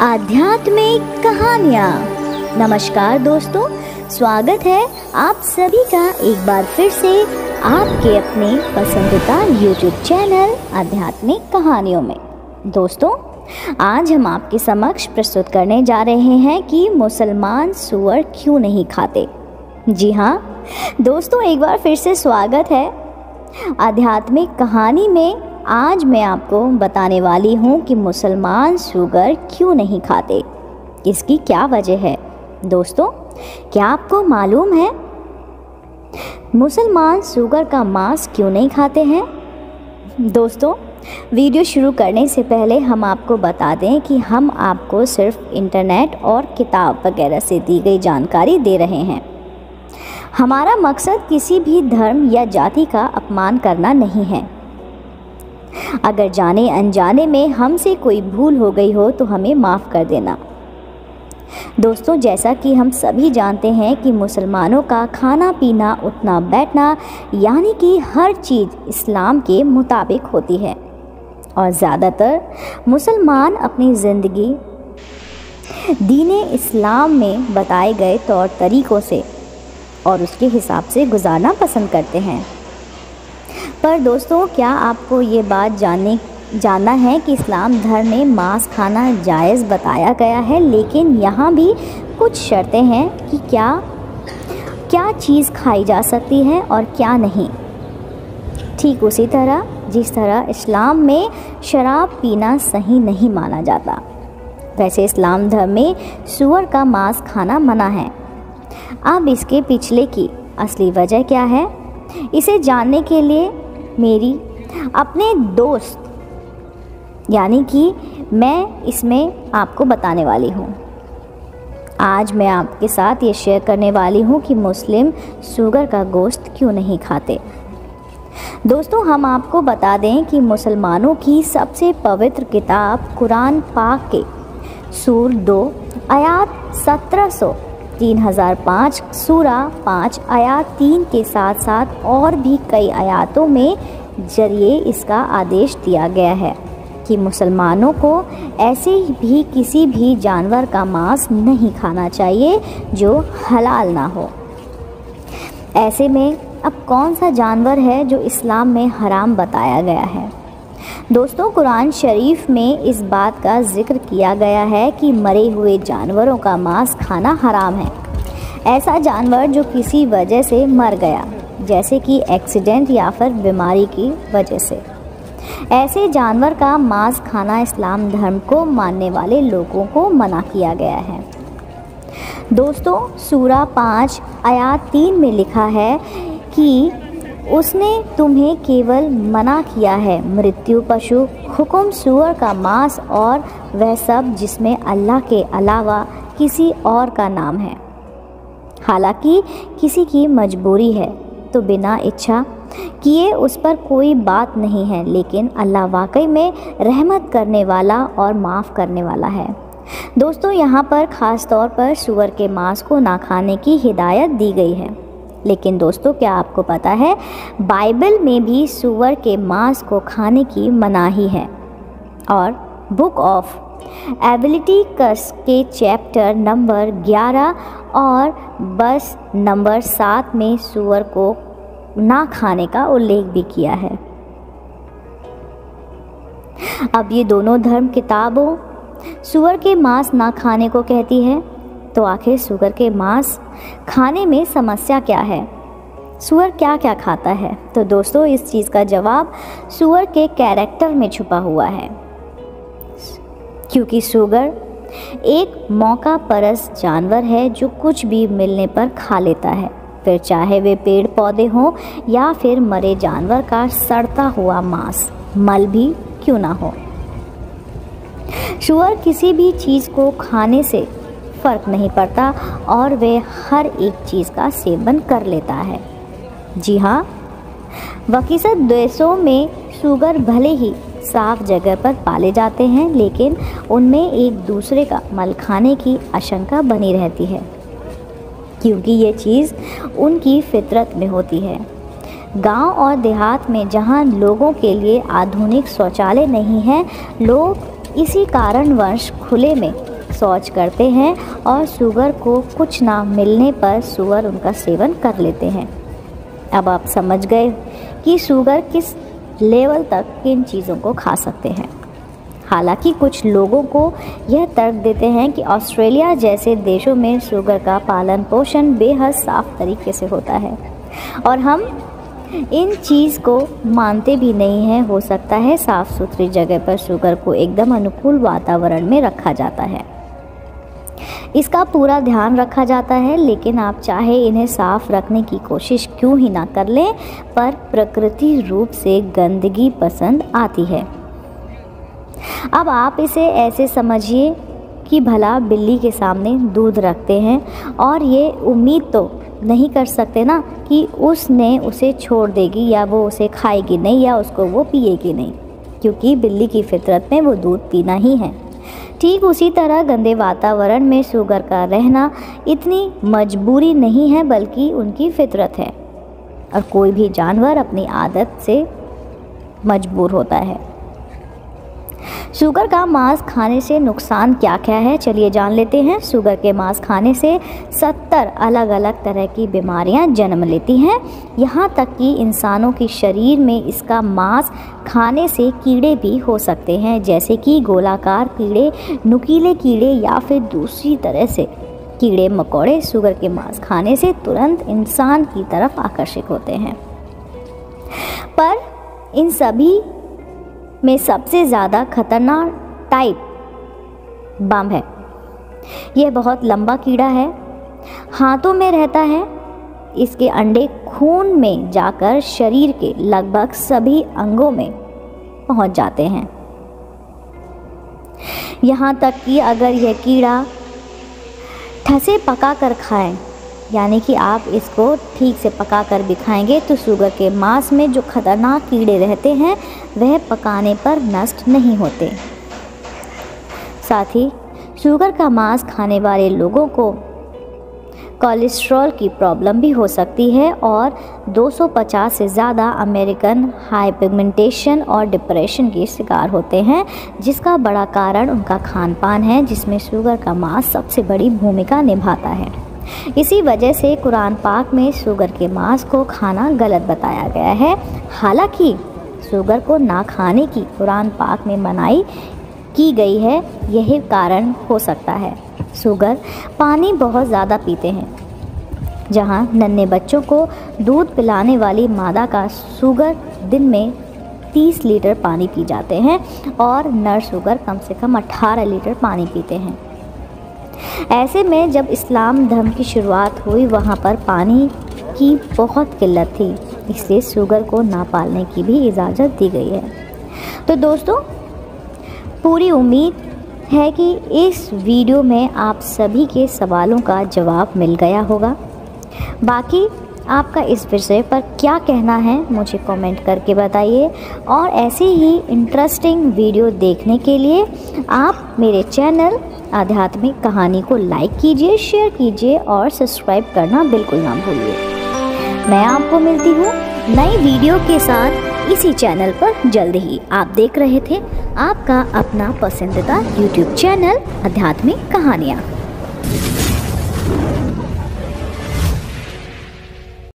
आध्यात्मिक कहानियाँ। नमस्कार दोस्तों, स्वागत है आप सभी का एक बार फिर से आपके अपने पसंदीदा YouTube चैनल आध्यात्मिक कहानियों में। दोस्तों, आज हम आपके समक्ष प्रस्तुत करने जा रहे हैं कि मुसलमान सूअर क्यों नहीं खाते। जी हाँ दोस्तों, एक बार फिर से स्वागत है आध्यात्मिक कहानी में। आज मैं आपको बताने वाली हूँ कि मुसलमान सूअर क्यों नहीं खाते, इसकी क्या वजह है। दोस्तों, क्या आपको मालूम है मुसलमान सूअर का मांस क्यों नहीं खाते हैं? दोस्तों, वीडियो शुरू करने से पहले हम आपको बता दें कि हम आपको सिर्फ इंटरनेट और किताब वगैरह से दी गई जानकारी दे रहे हैं। हमारा मकसद किसी भी धर्म या जाति का अपमान करना नहीं है। अगर जाने अनजाने में हमसे कोई भूल हो गई हो तो हमें माफ़ कर देना। दोस्तों, जैसा कि हम सभी जानते हैं कि मुसलमानों का खाना पीना उठना बैठना यानी कि हर चीज़ इस्लाम के मुताबिक होती है और ज़्यादातर मुसलमान अपनी ज़िंदगी दीन इस्लाम में बताए गए तौर तरीक़ों से और उसके हिसाब से गुजारना पसंद करते हैं। पर दोस्तों, क्या आपको ये बात जानना है कि इस्लाम धर्म में मांस खाना जायज़ बताया गया है, लेकिन यहाँ भी कुछ शर्तें हैं कि क्या चीज़ खाई जा सकती है और क्या नहीं। ठीक उसी तरह जिस तरह इस्लाम में शराब पीना सही नहीं माना जाता, वैसे इस्लाम धर्म में सूअर का मांस खाना मना है। अब इसके पीछे की असली वजह क्या है, इसे जानने के लिए मेरी अपने दोस्त यानी कि मैं इसमें आपको बताने वाली हूँ। आज मैं आपके साथ ये शेयर करने वाली हूँ कि मुस्लिम सूअर का गोश्त क्यों नहीं खाते। दोस्तों, हम आपको बता दें कि मुसलमानों की सबसे पवित्र किताब कुरान पाक के सूर 2 आयात 3005 सूरा 5 आयात 3 के साथ साथ और भी कई आयातों में जरिए इसका आदेश दिया गया है कि मुसलमानों को ऐसे भी किसी भी जानवर का मांस नहीं खाना चाहिए जो हलाल ना हो। ऐसे में अब कौन सा जानवर है जो इस्लाम में हराम बताया गया है? दोस्तों, कुरान शरीफ में इस बात का जिक्र किया गया है कि मरे हुए जानवरों का मांस खाना हराम है। ऐसा जानवर जो किसी वजह से मर गया, जैसे कि एक्सीडेंट या फिर बीमारी की वजह से, ऐसे जानवर का मांस खाना इस्लाम धर्म को मानने वाले लोगों को मना किया गया है। दोस्तों, सूरा 5 आयात 3 में लिखा है कि उसने तुम्हें केवल मना किया है मृत्यु पशु, हुक्म सूअर का मांस और वह सब जिसमें अल्लाह के अलावा किसी और का नाम है। हालांकि किसी की मजबूरी है तो बिना इच्छा किए उस पर कोई बात नहीं है, लेकिन अल्लाह वाकई में रहमत करने वाला और माफ़ करने वाला है। दोस्तों, यहाँ पर ख़ास तौर पर सूअर के मांस को ना खाने की हिदायत दी गई है। लेकिन दोस्तों, क्या आपको पता है बाइबल में भी सूअर के मांस को खाने की मनाही है और बुक ऑफ लेविटिकस के चैप्टर नंबर 11 और बस नंबर 7 में सूअर को ना खाने का उल्लेख भी किया है। अब ये दोनों धर्म किताबों सूअर के मांस ना खाने को कहती है, तो आखिर सूअर के मांस खाने में समस्या क्या है? सूअर क्या क्या खाता है? तो दोस्तों, इस चीज़ का जवाब सूअर के कैरेक्टर में छुपा हुआ है, क्योंकि सूअर एक मौका परस्त जानवर है जो कुछ भी मिलने पर खा लेता है, फिर चाहे वे पेड़ पौधे हों या फिर मरे जानवर का सड़ता हुआ मांस, मल भी क्यों ना हो। सूअर किसी भी चीज़ को खाने से फ़र्क नहीं पड़ता और वे हर एक चीज़ का सेवन कर लेता है। जी हाँ, वकीसत देशों में सूअर भले ही साफ जगह पर पाले जाते हैं, लेकिन उनमें एक दूसरे का मल खाने की आशंका बनी रहती है, क्योंकि ये चीज़ उनकी फितरत में होती है। गांव और देहात में जहां लोगों के लिए आधुनिक शौचालय नहीं है, लोग इसी कारणवश खुले में शौच करते हैं और शुगर को कुछ ना मिलने पर शुगर उनका सेवन कर लेते हैं। अब आप समझ गए कि शुगर किस लेवल तक किन चीज़ों को खा सकते हैं। हालांकि कुछ लोगों को यह तर्क देते हैं कि ऑस्ट्रेलिया जैसे देशों में शुगर का पालन पोषण बेहद साफ तरीके से होता है और हम इन चीज़ को मानते भी नहीं हैं। हो सकता है साफ़ सुथरी जगह पर शुगर को एकदम अनुकूल वातावरण में रखा जाता है, इसका पूरा ध्यान रखा जाता है, लेकिन आप चाहे इन्हें साफ रखने की कोशिश क्यों ही ना कर लें, पर प्रकृति रूप से गंदगी पसंद आती है। अब आप इसे ऐसे समझिए कि भला बिल्ली के सामने दूध रखते हैं और ये उम्मीद तो नहीं कर सकते ना कि उसने उसे छोड़ देगी या वो उसे खाएगी नहीं या उसको वो पिएगी नहीं, क्योंकि बिल्ली की फितरत में वो दूध पीना ही है। ठीक उसी तरह गंदे वातावरण में शुगर का रहना इतनी मजबूरी नहीं है बल्कि उनकी फितरत है और कोई भी जानवर अपनी आदत से मजबूर होता है। शुगर का मांस खाने से नुकसान क्या क्या है, चलिए जान लेते हैं। शुगर के मांस खाने से 70 अलग अलग तरह की बीमारियां जन्म लेती हैं। यहाँ तक कि इंसानों के शरीर में इसका मांस खाने से कीड़े भी हो सकते हैं, जैसे कि गोलाकार कीड़े, नुकीले कीड़े या फिर दूसरी तरह से कीड़े मकोड़े शुगर के मांस खाने से तुरंत इंसान की तरफ आकर्षित होते हैं। पर इन सभी में सबसे ज़्यादा खतरनाक टाइप बम है। यह बहुत लंबा कीड़ा है, हाथों में रहता है। इसके अंडे खून में जाकर शरीर के लगभग सभी अंगों में पहुंच जाते हैं। यहाँ तक कि अगर यह कीड़ा ठसे पका कर खाएं, यानी कि आप इसको ठीक से पका कर भी खाएंगे तो शुगर के मांस में जो खतरनाक कीड़े रहते हैं वह पकाने पर नष्ट नहीं होते। साथ ही शुगर का मांस खाने वाले लोगों को कोलेस्ट्रॉल की प्रॉब्लम भी हो सकती है और 250 से ज़्यादा अमेरिकन हाइपरटेंशन और डिप्रेशन के शिकार होते हैं, जिसका बड़ा कारण उनका खान पान है, जिसमें शुगर का मांस सबसे बड़ी भूमिका निभाता है। इसी वजह से कुरान पाक में शुगर के मांस को खाना गलत बताया गया है। हालांकि शुगर को ना खाने की कुरान पाक में मनाही की गई है, यही कारण हो सकता है। शुगर पानी बहुत ज़्यादा पीते हैं। जहां नन्हे बच्चों को दूध पिलाने वाली मादा का शुगर दिन में 30 लीटर पानी पी जाते हैं और नर शुगर कम से कम 18 लीटर पानी पीते हैं। ऐसे में जब इस्लाम धर्म की शुरुआत हुई वहाँ पर पानी की बहुत किल्लत थी, इसलिए शुगर को ना पालने की भी इजाज़त दी गई है। तो दोस्तों, पूरी उम्मीद है कि इस वीडियो में आप सभी के सवालों का जवाब मिल गया होगा। बाकी आपका इस विषय पर क्या कहना है मुझे कमेंट करके बताइए और ऐसे ही इंटरेस्टिंग वीडियो देखने के लिए आप मेरे चैनल आध्यात्मिक कहानी को लाइक कीजिए, शेयर कीजिए और सब्सक्राइब करना बिल्कुल ना भूलिए। मैं आपको मिलती हूँ नई वीडियो के साथ इसी चैनल पर जल्द ही। आप देख रहे थे आपका अपना पसंदीदा YouTube चैनल आध्यात्मिक कहानियाँ।